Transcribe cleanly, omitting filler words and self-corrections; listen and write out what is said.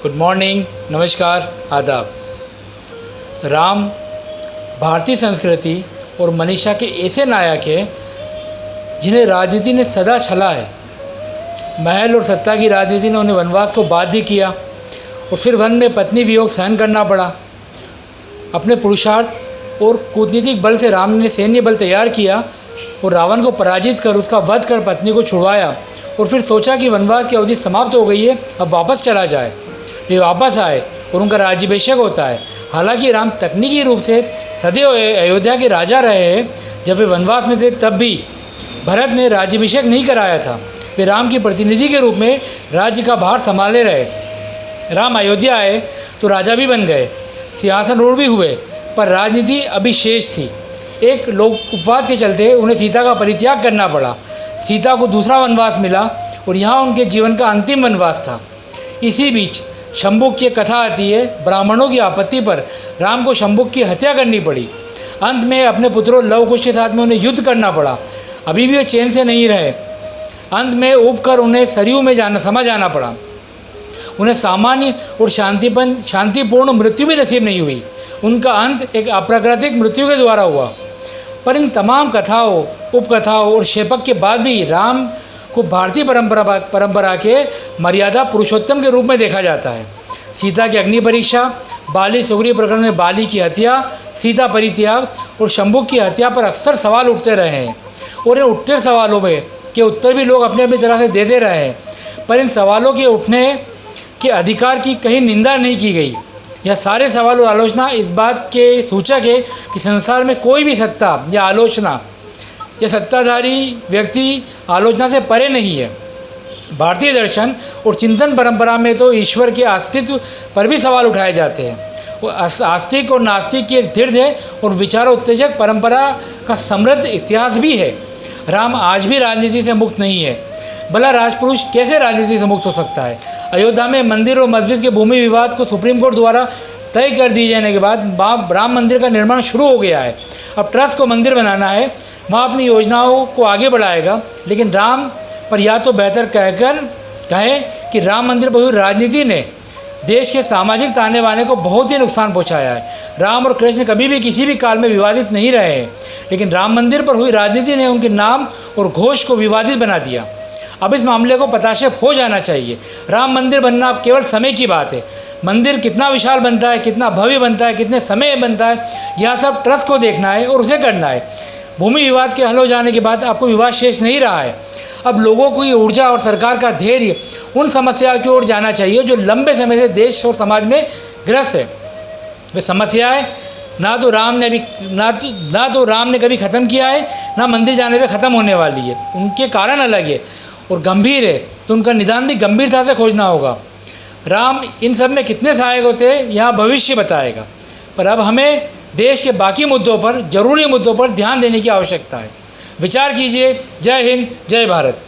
Good morning, नमस्कार, आदाब। राम भारतीय संस्कृति और मनीषा के ऐसे नायक हैं जिन्हें राजनीति ने सदा छला है। महल और सत्ता की राजनीति ने उन्हें वनवास को बाध्य किया और फिर वन में पत्नी वियोग सहन करना पड़ा। अपने पुरुषार्थ और कूटनीतिक बल से राम ने सैन्य बल तैयार किया और रावण को पराजित कर उसका वध कर पत्नी को छुड़वाया और फिर सोचा कि वनवास की अवधि समाप्त हो गई है, अब वापस चला जाए। वे वापस आए और उनका राज्याभिषेक होता है। हालांकि राम तकनीकी रूप से सदैव अयोध्या के राजा रहे हैं। जब वे वनवास में थे तब भी भरत ने राज्याभिषेक नहीं कराया था। वे राम की प्रतिनिधि के रूप में राज्य का भार संभाले रहे। राम अयोध्या आए तो राजा भी बन गए, सिंहासन भी हुए, पर राजनीति अभी शेष थी। एक लोक उपवाद के चलते उन्हें सीता का परित्याग करना पड़ा। सीता को दूसरा वनवास मिला और यहाँ उनके जीवन का अंतिम वनवास था। इसी बीच शंभुक की कथा आती है। ब्राह्मणों की आपत्ति पर राम को शंभुक की हत्या करनी पड़ी। अंत में अपने पुत्रों लव कुश के साथ में उन्हें युद्ध करना पड़ा। अभी भी वे चैन से नहीं रहे। अंत में ऊब कर उन्हें सरयू में समा जाना पड़ा। उन्हें सामान्य और शांतिपूर्ण मृत्यु भी नसीब नहीं हुई। उनका अंत एक अप्राकृतिक मृत्यु के द्वारा हुआ। पर इन तमाम कथाओं, उपकथाओं और शेपक के बाद भी राम को भारतीय परंपरा के मर्यादा पुरुषोत्तम के रूप में देखा जाता है। सीता की अग्नि परीक्षा, बाली सुग्रीव प्रकरण में बाली की हत्या, सीता परित्याग और शंभुक की हत्या पर अक्सर सवाल उठते रहे हैं और इन उठते सवालों में के उत्तर भी लोग अपनी अपनी तरह से देते रहे हैं। पर इन सवालों के उठने के अधिकार की कहीं निंदा नहीं की गई। यह सारे सवाल और आलोचना इस बात के सूचक है कि संसार में कोई भी सत्ता या आलोचना या सत्ताधारी व्यक्ति आलोचना से परे नहीं है। भारतीय दर्शन और चिंतन परंपरा में तो ईश्वर के अस्तित्व पर भी सवाल उठाए जाते हैं। आस्तिक और नास्तिक की एक दृढ़ है और विचारोत्तेजक परंपरा का समृद्ध इतिहास भी है। राम आज भी राजनीति से मुक्त नहीं है। भला राजपुरुष कैसे राजनीति से मुक्त हो सकता है? अयोध्या में मंदिर और मस्जिद के भूमि विवाद को सुप्रीम कोर्ट द्वारा तय कर दिए जाने के बाद राम मंदिर का निर्माण शुरू हो गया है। अब ट्रस्ट को मंदिर बनाना है, वहाँ अपनी योजनाओं को आगे बढ़ाएगा। लेकिन राम पर या तो बेहतर कहे कि राम मंदिर पर हुई राजनीति ने देश के सामाजिक ताने बाने को बहुत ही नुकसान पहुँचाया है। राम और कृष्ण कभी भी किसी भी काल में विवादित नहीं रहे हैं, लेकिन राम मंदिर पर हुई राजनीति ने उनके नाम और घोष को विवादित बना दिया। अब इस मामले को पताशे हो जाना चाहिए। राम मंदिर बनना केवल समय की बात है। मंदिर कितना विशाल बनता है, कितना भव्य बनता है, कितने समय बनता है, यह सब ट्रस्ट को देखना है और उसे करना है। भूमि विवाद के हल हो जाने के बाद आपको विवाद शेष नहीं रहा है। अब लोगों की ऊर्जा और सरकार का धैर्य उन समस्याओं की ओर जाना चाहिए जो लंबे समय से देश और समाज में ग्रस्त है। वे समस्याएं ना तो राम ने कभी ख़त्म किया है, ना मंदिर जाने पे ख़त्म होने वाली है। उनके कारण अलग है और गंभीर है, तो उनका निदान भी गंभीरता से खोजना होगा। राम इन सब में कितने सहायक होते हैं यहाँ भविष्य बताएगा। पर अब हमें देश के बाकी मुद्दों पर, जरूरी मुद्दों पर ध्यान देने की आवश्यकता है। विचार कीजिए। जय हिंद, जय भारत।